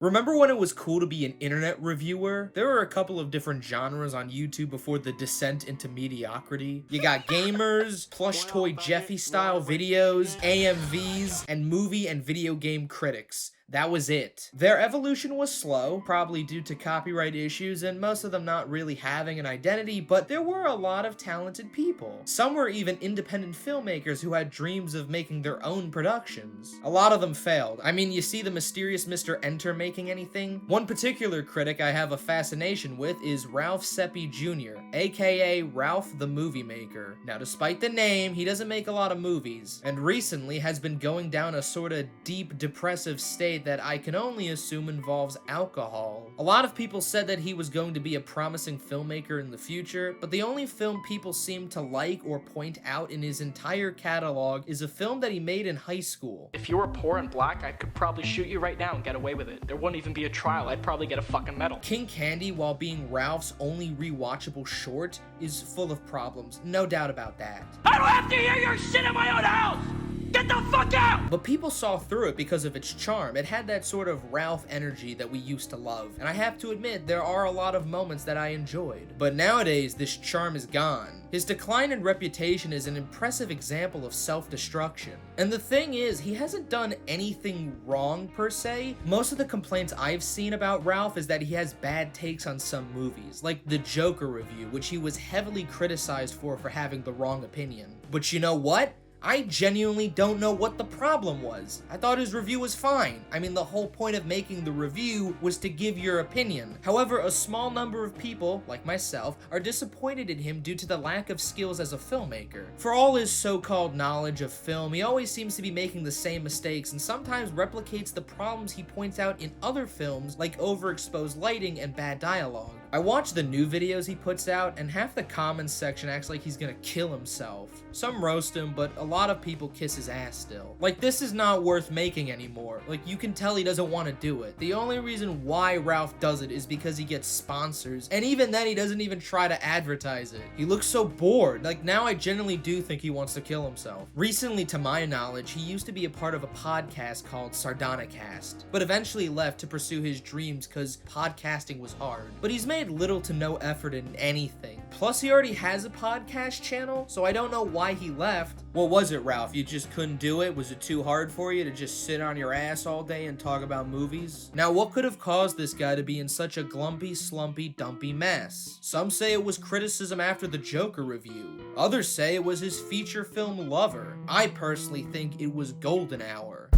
Remember when it was cool to be an internet reviewer? There were a couple of different genres on YouTube before the descent into mediocrity. You got gamers, plush toy Jeffy style videos, AMVs, and movie and video game critics. That was it. Their evolution was slow, probably due to copyright issues and most of them not really having an identity, but there were a lot of talented people. Some were even independent filmmakers who had dreams of making their own productions. A lot of them failed. I mean, you see the mysterious Mr. Enter making anything? One particular critic I have a fascination with is Ralph Sepe Jr., aka Ralphthemoviemaker. Now, despite the name, he doesn't make a lot of movies, and recently has been going down a sorta deep depressive state that I can only assume involves alcohol. A lot of people said that he was going to be a promising filmmaker in the future, but the only film people seem to like or point out in his entire catalog is a film that he made in high school. If you were poor and black, I could probably shoot you right now and get away with it. There wouldn't even be a trial. I'd probably get a fucking medal. King Candy, while being Ralph's only rewatchable short, is full of problems. No doubt about that. I don't have to hear your shit in my own house! Get the fuck out! But people saw through it because of its charm. It had that sort of Ralph energy that we used to love. And I have to admit, there are a lot of moments that I enjoyed. But nowadays, this charm is gone. His decline in reputation is an impressive example of self-destruction. And the thing is, he hasn't done anything wrong per se. Most of the complaints I've seen about Ralph is that he has bad takes on some movies, like the Joker review, which he was heavily criticized for having the wrong opinion. But you know what? I genuinely don't know what the problem was. I thought his review was fine. I mean, the whole point of making the review was to give your opinion. However, a small number of people, like myself, are disappointed in him due to the lack of skills as a filmmaker. For all his so-called knowledge of film, he always seems to be making the same mistakes and sometimes replicates the problems he points out in other films like overexposed lighting and bad dialogue. I watch the new videos he puts out, and half the comments section acts like he's gonna kill himself. Some roast him, but a lot of people kiss his ass still. Like, this is not worth making anymore. Like, you can tell he doesn't want to do it. The only reason why Ralph does it is because he gets sponsors, and even then he doesn't even try to advertise it. He looks so bored. Like, now I genuinely do think he wants to kill himself. Recently, to my knowledge, he used to be a part of a podcast called Sardonicast, but eventually left to pursue his dreams because podcasting was hard. But he's made little to no effort in anything. Plus, he already has a podcast channel, so I don't know why he left. What was it, Ralph? You just couldn't do it? Was it too hard for you to just sit on your ass all day and talk about movies? Now, what could have caused this guy to be in such a glumpy, slumpy, dumpy mess? Some say it was criticism after the Joker review. Others say it was his feature film Lover. I personally think it was Golden Hour.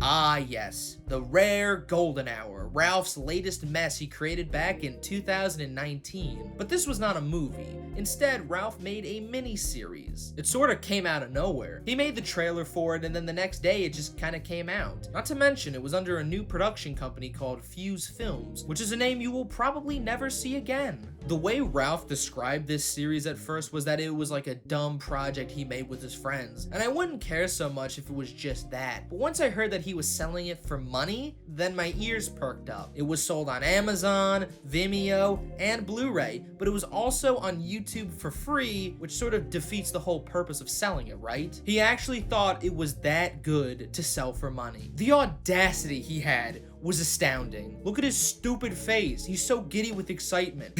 Ah yes, the rare Golden Hour, Ralph's latest mess he created back in 2019. But this was not a movie. Instead, Ralph made a mini-series. It sorta came out of nowhere. He made the trailer for it and then the next day it just kinda came out. Not to mention, it was under a new production company called Fuse Films, which is a name you will probably never see again. The way Ralph described this series at first was that it was like a dumb project he made with his friends, and I wouldn't care so much if it was just that. But once I heard that he was selling it for money, then my ears perked up. It was sold on Amazon, Vimeo, and Blu-ray, but it was also on YouTube for free, which sort of defeats the whole purpose of selling it, right? He actually thought it was that good to sell for money. The audacity he had was astounding. Look at his stupid face. He's so giddy with excitement.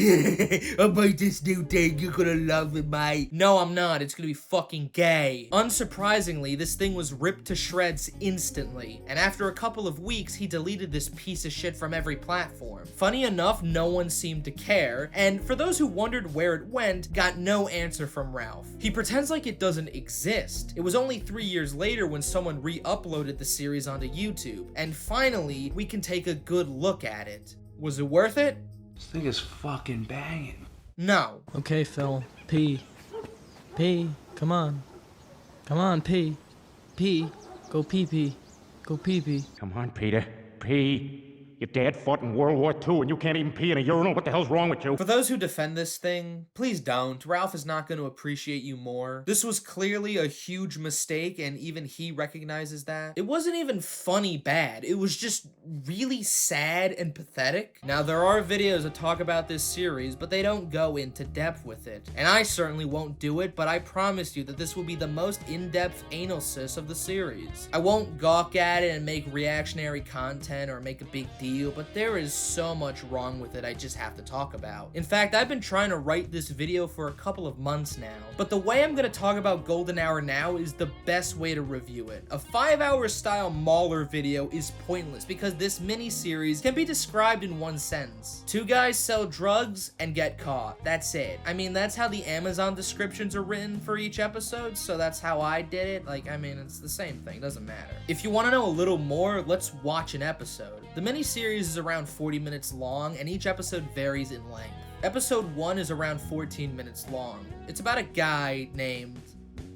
About this new thing, you're gonna love it, mate. No, I'm not. It's gonna be fucking gay. Unsurprisingly, this thing was ripped to shreds instantly, and after a couple of weeks, he deleted this piece of shit from every platform. Funny enough, no one seemed to care, and for those who wondered where it went, got no answer from Ralph. He pretends like it doesn't exist. It was only 3 years later when someone re-uploaded the series onto YouTube, and finally, we can take a good look at it. Was it worth it? This thing is fucking banging. No. Okay, Phil. Pee. Pee. Come on. Come on, pee. Pee. Go pee pee. Go pee pee. Come on, Peter. Pee. Your dad fought in World War II and you can't even pee in a urinal? What the hell's wrong with you? For those who defend this thing, please don't. Ralph is not going to appreciate you more. This was clearly a huge mistake, and even he recognizes that. It wasn't even funny bad. It was just really sad and pathetic. Now, there are videos that talk about this series, but they don't go into depth with it. And I certainly won't do it, but I promise you that this will be the most in-depth anal cis of the series. I won't gawk at it and make reactionary content or make a big deal, but there is so much wrong with it I just have to talk about. In fact, I've been trying to write this video for a couple of months now, but the way I'm gonna talk about Golden Hour now is the best way to review it. A 5-hour style Mauler video is pointless because this mini-series can be described in one sentence. Two guys sell drugs and get caught. That's it. I mean, that's how the Amazon descriptions are written for each episode, so that's how I did it. Like, I mean, it's the same thing, doesn't matter. If you want to know a little more, let's watch an episode. The mini-series is around 40 minutes long, and each episode varies in length. Episode 1 is around 14 minutes long. It's about a guy named...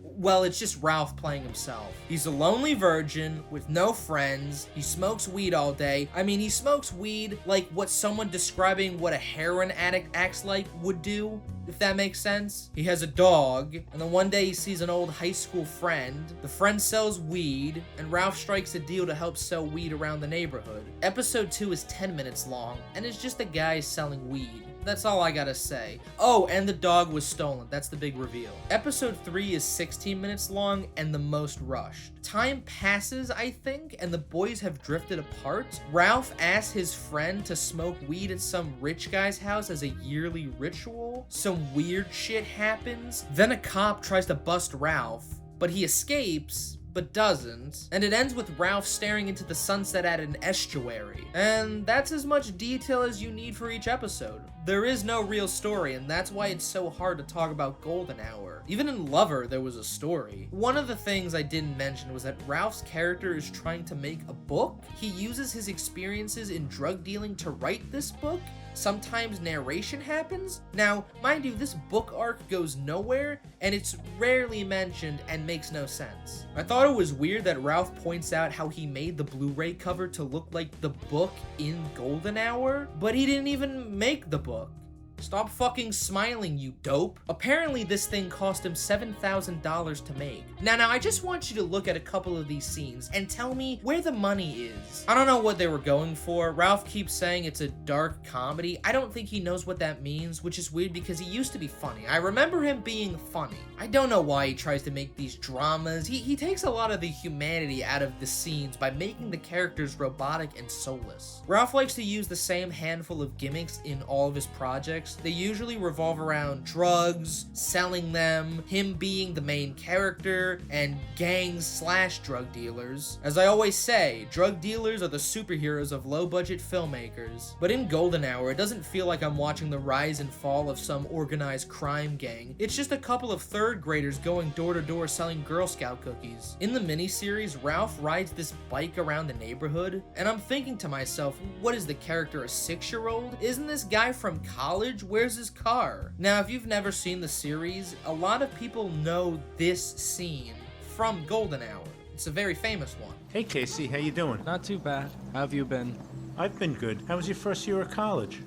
well, it's just Ralph playing himself. He's a lonely virgin with no friends. He smokes weed all day. I mean, he smokes weed like what someone describing what a heroin addict acts like would do, if that makes sense. He has a dog, and then one day he sees an old high school friend. The friend sells weed, and Ralph strikes a deal to help sell weed around the neighborhood. Episode 2 is 10 minutes long, and it's just a guy selling weed. That's all I gotta say. Oh, and the dog was stolen. That's the big reveal. Episode 3 is 16 minutes long and the most rushed. Time passes, I think, and the boys have drifted apart. Ralph asks his friend to smoke weed at some rich guy's house as a yearly ritual. Some weird shit happens. Then a cop tries to bust Ralph, but he escapes, but doesn't, and it ends with Ralph staring into the sunset at an estuary. And that's as much detail as you need for each episode. There is no real story, and that's why it's so hard to talk about Golden Hour. Even in Lover, there was a story. One of the things I didn't mention was that Ralph's character is trying to make a book. He uses his experiences in drug dealing to write this book. Sometimes narration happens. Now, mind you, this book arc goes nowhere, and it's rarely mentioned and makes no sense. I thought it was weird that Ralph points out how he made the Blu-ray cover to look like the book in Golden Hour, but he didn't even make the book. Stop fucking smiling, you dope. Apparently this thing cost him $7,000 to make. Now, I just want you to look at a couple of these scenes and tell me where the money is. I don't know what they were going for. Ralph keeps saying it's a dark comedy. I don't think he knows what that means, which is weird because he used to be funny. I remember him being funny. I don't know why he tries to make these dramas. He takes a lot of the humanity out of the scenes by making the characters robotic and soulless. Ralph likes to use the same handful of gimmicks in all of his projects. They usually revolve around drugs, selling them, him being the main character, and gangs/drug dealers. As I always say, drug dealers are the superheroes of low-budget filmmakers. But in Golden Hour, it doesn't feel like I'm watching the rise and fall of some organized crime gang. It's just a couple of third graders going door to door selling Girl Scout cookies. In the miniseries, Ralph rides this bike around the neighborhood, and I'm thinking to myself, what is the character, a 6-year-old? Isn't this guy from college? Where's his car? Now, if you've never seen the series, a lot of people know this scene from Golden Hour. It's a very famous one. Hey Casey, how you doing? Not too bad. How have you been? I've been good. How was your first year of college?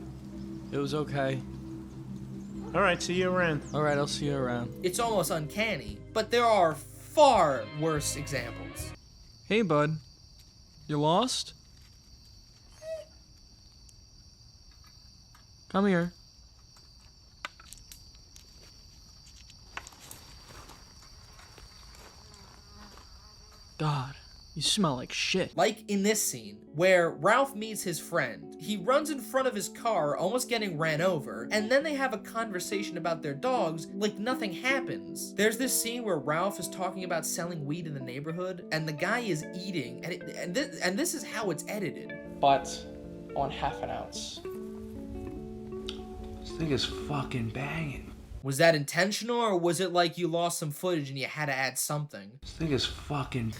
It was okay. All right, see you around. Alright, I'll see you around. It's almost uncanny, but there are far worse examples. Hey, bud. You lost? Come here. God, you smell like shit. Like in this scene, where Ralph meets his friend. He runs in front of his car, almost getting ran over, and then they have a conversation about their dogs like nothing happens. There's this scene where Ralph is talking about selling weed in the neighborhood, and the guy is eating, and this is how it's edited. But on half an ounce. This thing is fucking banging. Was that intentional, or was it like you lost some footage and you had to add something? This thing is fucking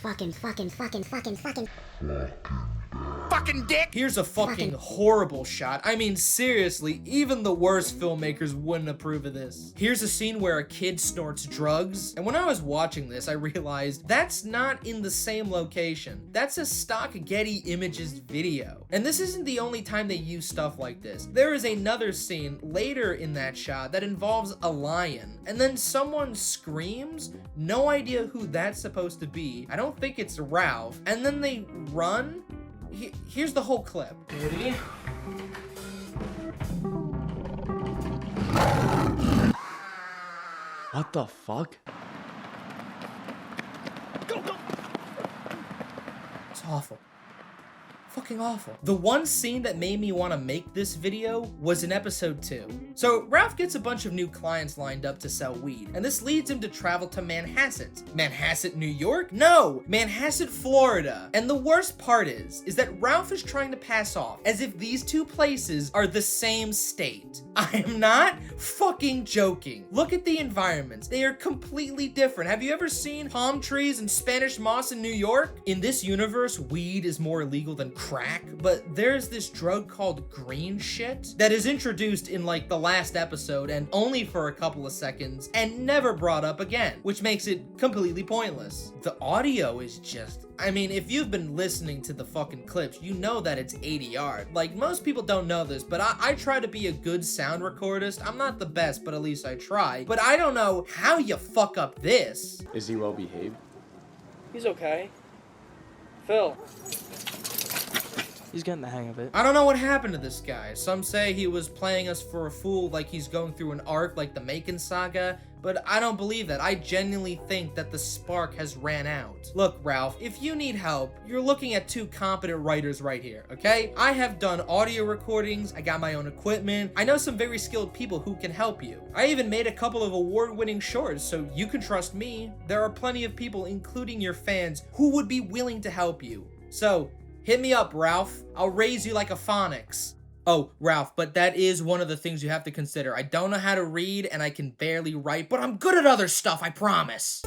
dick! Here's a fucking horrible shot. I mean, seriously, even the worst filmmakers wouldn't approve of this. Here's a scene where a kid snorts drugs, and when I was watching this, I realized that's not in the same location. That's a stock Getty Images video. And this isn't the only time they use stuff like this. There is another scene later in that shot that involves a lion, and then someone screams, no idea who that's supposed to be. I don't think it's Ralph, and then they run. Here's the whole clip. Ready? What the fuck? It's awful. Fucking awful. The one scene that made me want to make this video was in episode 2. So Ralph gets a bunch of new clients lined up to sell weed, and this leads him to travel to Manhasset. Manhasset, New York? No, Manhasset, Florida. And the worst part is that Ralph is trying to pass off as if these two places are the same state. I am not fucking joking. Look at the environments. They are completely different. Have you ever seen palm trees and Spanish moss in New York? In this universe, weed is more illegal than crack, but there's this drug called green shit that is introduced in like the last episode and only for a couple of seconds and never brought up again, which makes it completely pointless. The audio is just, I mean, if you've been listening to the fucking clips, you know that it's ADR. Like, most people don't know this, but I try to be a good sound recordist. I'm not the best, but at least I try. But I don't know how you fuck up this. Is he well behaved? He's okay. Phil. He's getting the hang of it. I don't know what happened to this guy. Some say he was playing us for a fool, like he's going through an arc like the Macon saga, but I don't believe that. I genuinely think that the spark has ran out. Look, Ralph, if you need help, you're looking at two competent writers right here, okay? I have done audio recordings, I got my own equipment, I know some very skilled people who can help you. I even made a couple of award-winning shorts, so you can trust me. There are plenty of people, including your fans, who would be willing to help you. So, hit me up, Ralph. I'll raise you like a phonics. Oh, Ralph, but that is one of the things you have to consider. I don't know how to read and I can barely write, but I'm good at other stuff, I promise.